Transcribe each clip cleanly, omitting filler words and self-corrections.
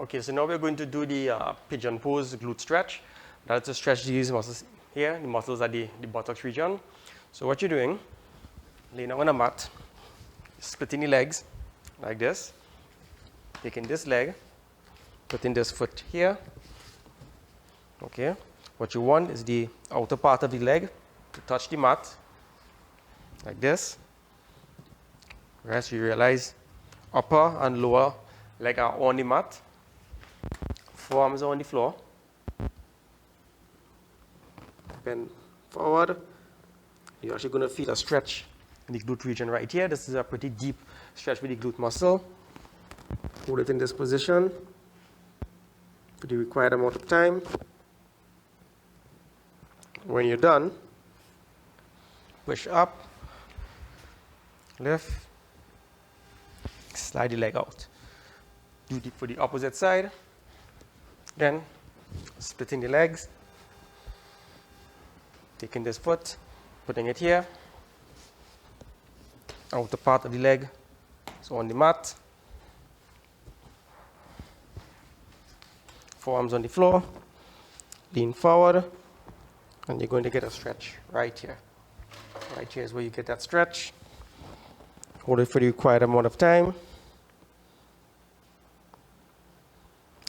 Okay, so now we're going to do the pigeon pose glute stretch. That's to stretch these muscles here. The muscles at the buttocks region. So what you're doing, laying down on a mat, splitting the legs like this, taking this leg, putting this foot here. Okay, what you want is the outer part of the leg to touch the mat like this. Right, so you realize upper and lower leg are on the mat, forearms are on the floor. Bend forward. You're actually going to feel a stretch in the glute region right here. This is a pretty deep stretch with the glute muscle. Hold it in this position for the required amount of time. When you're done, push up, lift, slide the leg out. Do it for the opposite side. Then, splitting the legs, taking this foot, putting it here, outer part of the leg, so on the mat, forearms on the floor, lean forward, and you're going to get a stretch right here. Right here is where you get that stretch. Hold it for the required amount of time.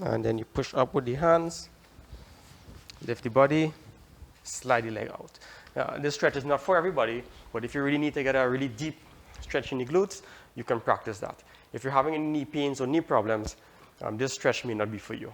And then you push up with the hands, lift the body, slide the leg out. Now, this stretch is not for everybody, but if you really need to get a really deep stretch in the glutes, you can practice that. If you're having any knee pains or knee problems, this stretch may not be for you.